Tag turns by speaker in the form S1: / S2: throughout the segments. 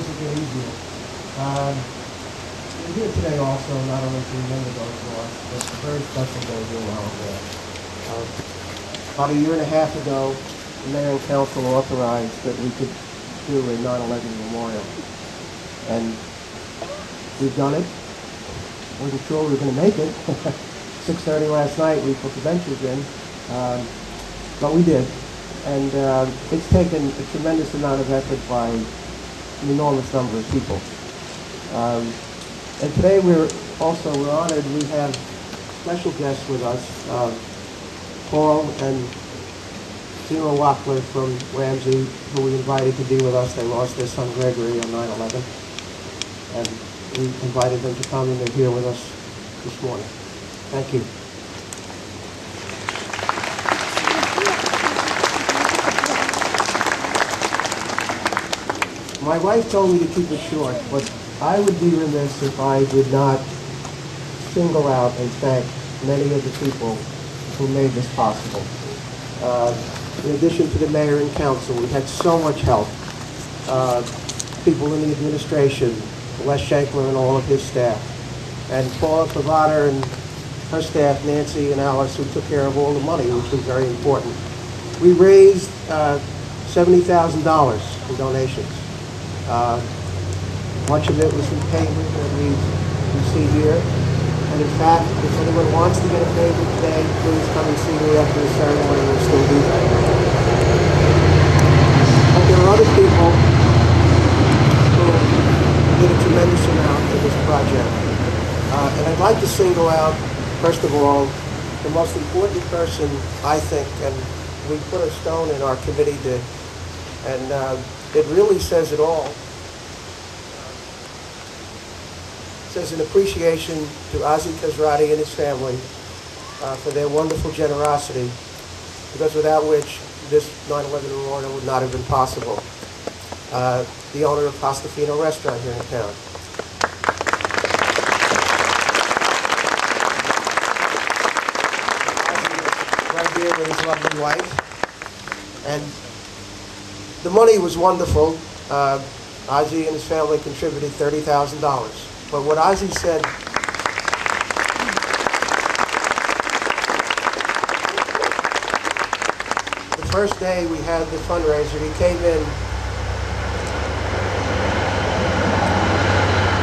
S1: will get easier. We're here today also not only to remember those lost, but a very special day here in Allendale. About a year and a half ago, the mayor and council authorized that we could do a 9/11 memorial. And we've done it. Wasn't sure we were going to make it. 6:30 last night, we put the benches in, but we did. And it's taken a tremendous amount of effort by an enormous number of people. And today we're honored. We have special guests with us, Paul and Zeno Wackler from Ramsey, who we invited to be with us. They lost their son Gregory on 9/11. And we invited them to come, and they're here with us this morning. Thank you. My wife told me to keep it short, but I would be remiss if I did not single out and thank many of the people who made this possible. In addition to the mayor and council, we had so much help. People in the administration, Les Shankler and all of his staff, and Paula Pavada and her staff, Nancy and Alice, who took care of all the money, which was very important. We raised $70,000 in donations. Much of it was from pavement that we see here. And in fact, if anyone wants to get a pavement today, please come and see me after the ceremony. We'll still do that. But there are other people who did a tremendous amount in this project. And I'd like to single out, first of all, the most important person, I think, and we put a stone in our committee did, and it really says it all. It says an appreciation to Ozzie Kazrati and his family for their wonderful generosity, because without which this 9/11 memorial would not have been possible. The owner of Pastafino restaurant here in town. Right here with his lovely wife. And the money was wonderful. Ozzie and his family contributed $30,000. But what Ozzie said, the first day we had the fundraiser, he came in.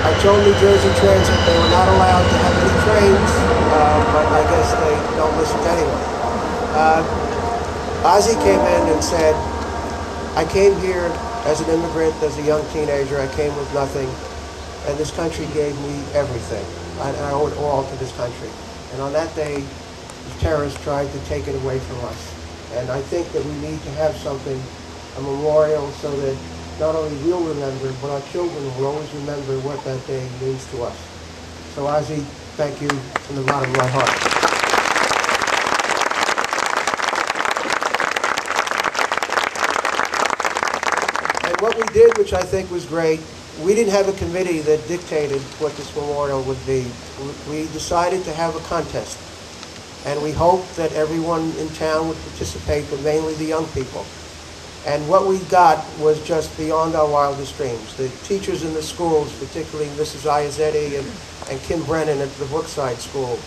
S1: I told New Jersey Transit they were not allowed to have any trains, but I guess they don't listen to anyone. Ozzie came in and said, I came here as an immigrant, as a young teenager. I came with nothing, and this country gave me everything. I owe it all to this country. And on that day, the terrorists tried to take it away from us. And I think that we need to have something, a memorial, so that not only we'll remember, but our children will always remember what that day means to us. So Ozzie, thank you from the bottom of my heart. And what we did, which I think was great, we didn't have a committee that dictated what this memorial would be. We decided to have a contest. And we hoped that everyone in town would participate, but mainly the young people. And what we got was just beyond our wildest dreams. The teachers in the schools, particularly Mrs. Iazetti and Kim Brennan at the Brookside School,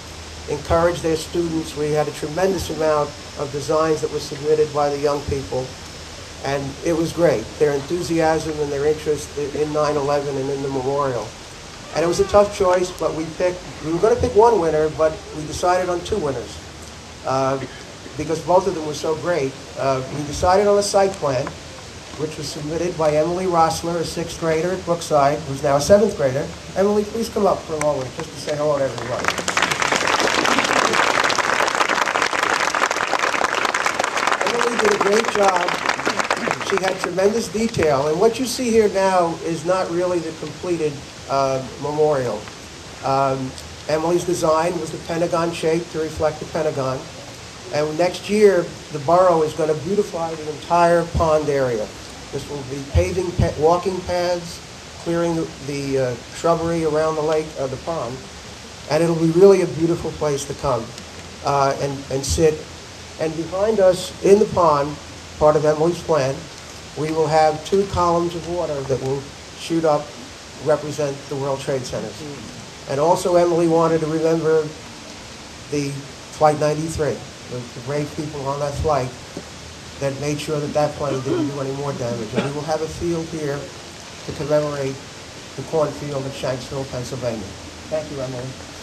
S1: encouraged their students. We had a tremendous amount of designs that were submitted by the young people. And it was great, their enthusiasm and their interest in 9/11 and in the memorial. And it was a tough choice, but we were going to pick one winner, but we decided on two winners. Because both of them were so great. We decided on a site plan, which was submitted by Emily Rossler, a 6th grader at Brookside, who's now a 7th grader. Emily, please come up for a moment, just to say hello to everybody. Emily did a great job. She had tremendous detail, and what you see here now is not really the completed memorial. Emily's design was the Pentagon shape to reflect the Pentagon. And next year, the borough is going to beautify the entire pond area. This will be paving walking paths, clearing the shrubbery around the lake, the pond. And it'll be really a beautiful place to come and sit. And behind us in the pond, part of Emily's plan, we will have 2 columns of water that will shoot up represent the World Trade Centers. And also Emily wanted to remember the Flight 93, the brave people on that flight that made sure that that plane didn't do any more damage. And we will have a field here to commemorate the cornfield at Shanksville, Pennsylvania. Thank you, Emily.